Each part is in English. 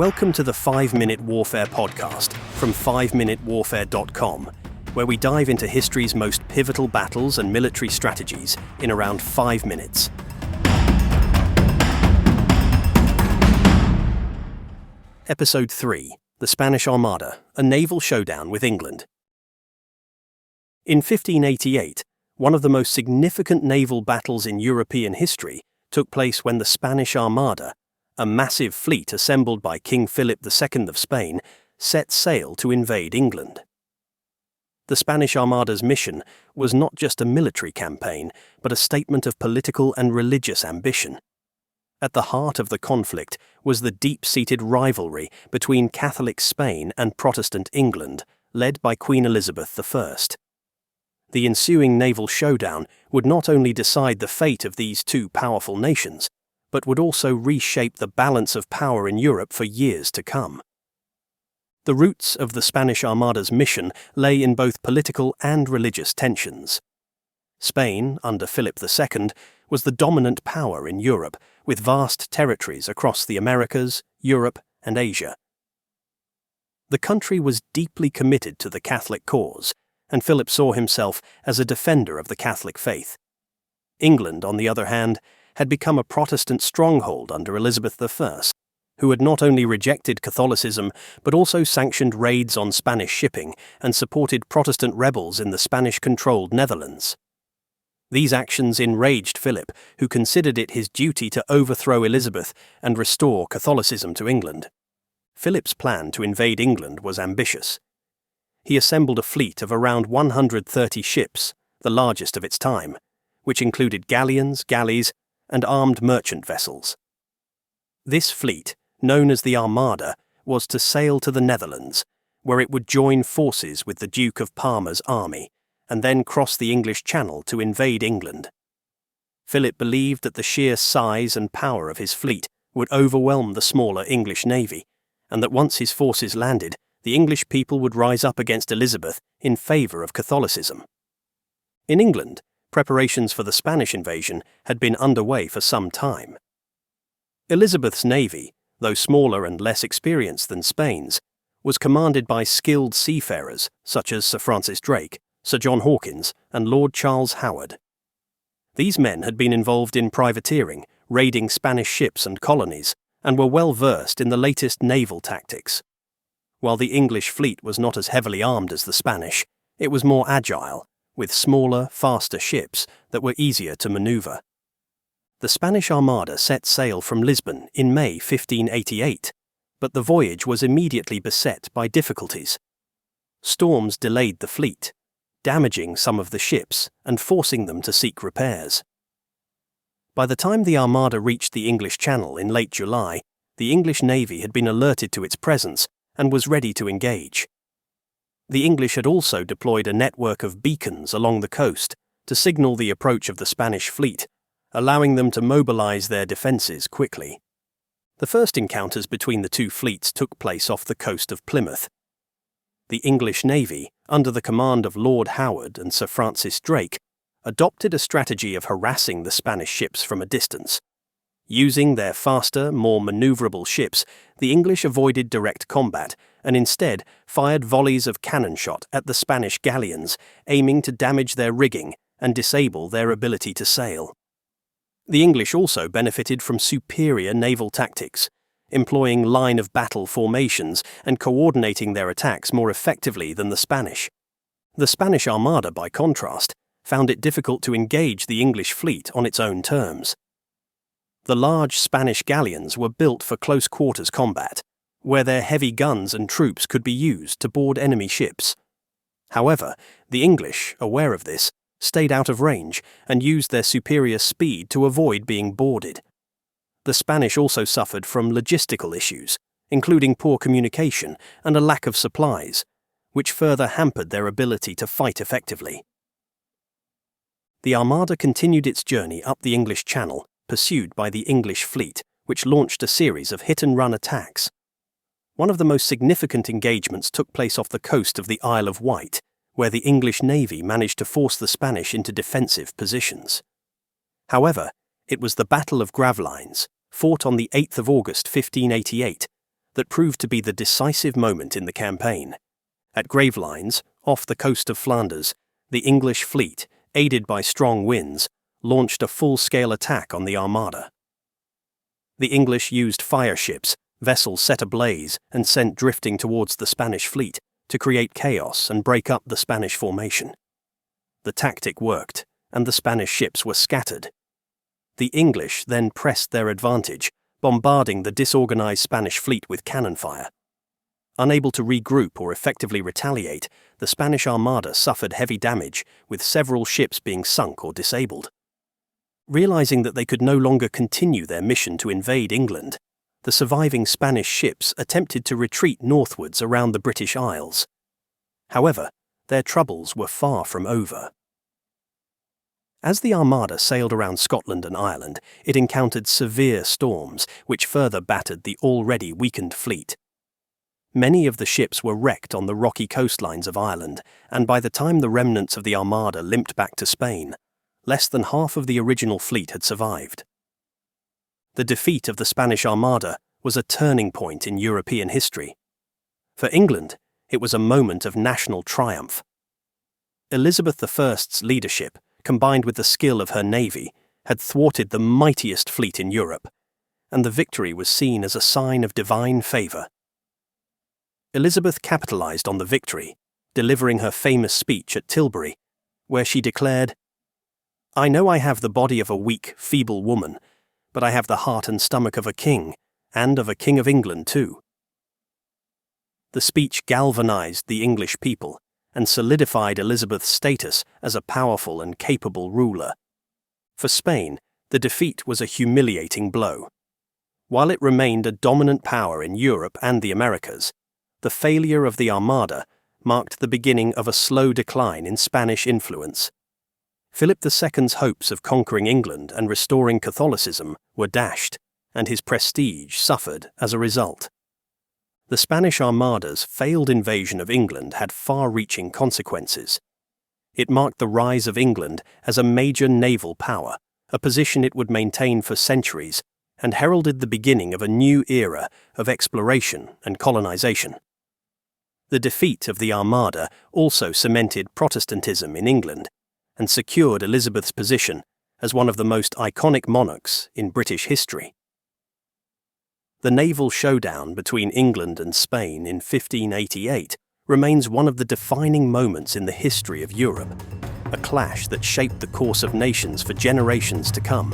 Welcome to the 5-Minute Warfare podcast from 5minutewarfare.com, where we dive into history's most pivotal battles and military strategies in around 5 minutes. Episode 3, The Spanish Armada, a Naval Showdown with England. In 1588, one of the most significant naval battles in European history took place when the Spanish Armada, a massive fleet assembled by King Philip II of Spain, set sail to invade England. The Spanish Armada's mission was not just a military campaign, but a statement of political and religious ambition. At the heart of the conflict was the deep-seated rivalry between Catholic Spain and Protestant England, led by Queen Elizabeth I. The ensuing naval showdown would not only decide the fate of these two powerful nations, but would also reshape the balance of power in Europe for years to come. The roots of the Spanish Armada's mission lay in both political and religious tensions. Spain, under Philip II, was the dominant power in Europe, with vast territories across the Americas, Europe, and Asia. The country was deeply committed to the Catholic cause, and Philip saw himself as a defender of the Catholic faith. England, on the other hand, had become a Protestant stronghold under Elizabeth I, who had not only rejected Catholicism but also sanctioned raids on Spanish shipping and supported Protestant rebels in the Spanish-controlled Netherlands. These actions enraged Philip, who considered it his duty to overthrow Elizabeth and restore Catholicism to England. Philip's plan to invade England was ambitious. He assembled a fleet of around 130 ships, the largest of its time, which included galleons, galleys, and armed merchant vessels. This fleet, known as the Armada, was to sail to the Netherlands, where it would join forces with the Duke of Parma's army, and then cross the English Channel to invade England. Philip believed that the sheer size and power of his fleet would overwhelm the smaller English navy, and that once his forces landed, the English people would rise up against Elizabeth in favour of Catholicism. In England, preparations for the Spanish invasion had been underway for some time. Elizabeth's navy, though smaller and less experienced than Spain's, was commanded by skilled seafarers such as Sir Francis Drake, Sir John Hawkins, and Lord Charles Howard. These men had been involved in privateering, raiding Spanish ships and colonies, and were well versed in the latest naval tactics. While the English fleet was not as heavily armed as the Spanish, it was more agile, with smaller, faster ships that were easier to maneuver. The Spanish Armada set sail from Lisbon in May 1588, but the voyage was immediately beset by difficulties. Storms delayed the fleet, damaging some of the ships and forcing them to seek repairs. By the time the Armada reached the English Channel in late July, the English Navy had been alerted to its presence and was ready to engage. The English had also deployed a network of beacons along the coast to signal the approach of the Spanish fleet, allowing them to mobilize their defenses quickly. The first encounters between the two fleets took place off the coast of Plymouth. The English Navy, under the command of Lord Howard and Sir Francis Drake, adopted a strategy of harassing the Spanish ships from a distance. Using their faster, more maneuverable ships, the English avoided direct combat and instead fired volleys of cannon shot at the Spanish galleons, aiming to damage their rigging and disable their ability to sail. The English also benefited from superior naval tactics, employing line-of-battle formations and coordinating their attacks more effectively than the Spanish. The Spanish Armada, by contrast, found it difficult to engage the English fleet on its own terms. The large Spanish galleons were built for close-quarters combat, where their heavy guns and troops could be used to board enemy ships. However, the English, aware of this, stayed out of range and used their superior speed to avoid being boarded. The Spanish also suffered from logistical issues, including poor communication and a lack of supplies, which further hampered their ability to fight effectively. The Armada continued its journey up the English Channel, pursued by the English fleet, which launched a series of hit-and-run attacks. One of the most significant engagements took place off the coast of the Isle of Wight, where the English Navy managed to force the Spanish into defensive positions. However, it was the Battle of Gravelines, fought on the 8th of August 1588, that proved to be the decisive moment in the campaign. At Gravelines, off the coast of Flanders, the English fleet, aided by strong winds, launched a full-scale attack on the Armada. The English used fire ships, vessels set ablaze and sent drifting towards the Spanish fleet to create chaos and break up the Spanish formation. The tactic worked, and the Spanish ships were scattered. The English then pressed their advantage, bombarding the disorganized Spanish fleet with cannon fire. Unable to regroup or effectively retaliate, the Spanish Armada suffered heavy damage, with several ships being sunk or disabled. Realizing that they could no longer continue their mission to invade England, the surviving Spanish ships attempted to retreat northwards around the British Isles. However, their troubles were far from over. As the Armada sailed around Scotland and Ireland, it encountered severe storms, which further battered the already weakened fleet. Many of the ships were wrecked on the rocky coastlines of Ireland, and by the time the remnants of the Armada limped back to Spain, less than half of the original fleet had survived. The defeat of the Spanish Armada was a turning point in European history. For England, it was a moment of national triumph. Elizabeth I's leadership, combined with the skill of her navy, had thwarted the mightiest fleet in Europe, and the victory was seen as a sign of divine favour. Elizabeth capitalized on the victory, delivering her famous speech at Tilbury, where she declared, "I know I have the body of a weak, feeble woman, but I have the heart and stomach of a king, and of a king of England too." The speech galvanized the English people and solidified Elizabeth's status as a powerful and capable ruler. For Spain, the defeat was a humiliating blow. While it remained a dominant power in Europe and the Americas, the failure of the Armada marked the beginning of a slow decline in Spanish influence. Philip II's hopes of conquering England and restoring Catholicism were dashed, and his prestige suffered as a result. The Spanish Armada's failed invasion of England had far-reaching consequences. It marked the rise of England as a major naval power, a position it would maintain for centuries, and heralded the beginning of a new era of exploration and colonization. The defeat of the Armada also cemented Protestantism in England and secured Elizabeth's position as one of the most iconic monarchs in British history. The naval showdown between England and Spain in 1588 remains one of the defining moments in the history of Europe, a clash that shaped the course of nations for generations to come.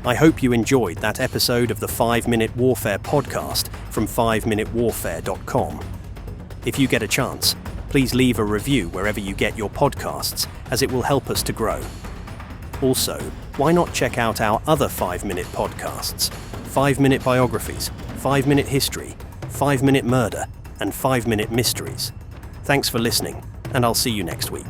I hope you enjoyed that episode of the 5-Minute Warfare podcast from 5minutewarfare.com. If you get a chance, please leave a review wherever you get your podcasts, as it will help us to grow. Also, why not check out our other 5-minute podcasts, 5-minute biographies, 5-minute history, 5-minute murder, and 5-minute mysteries. Thanks for listening, and I'll see you next week.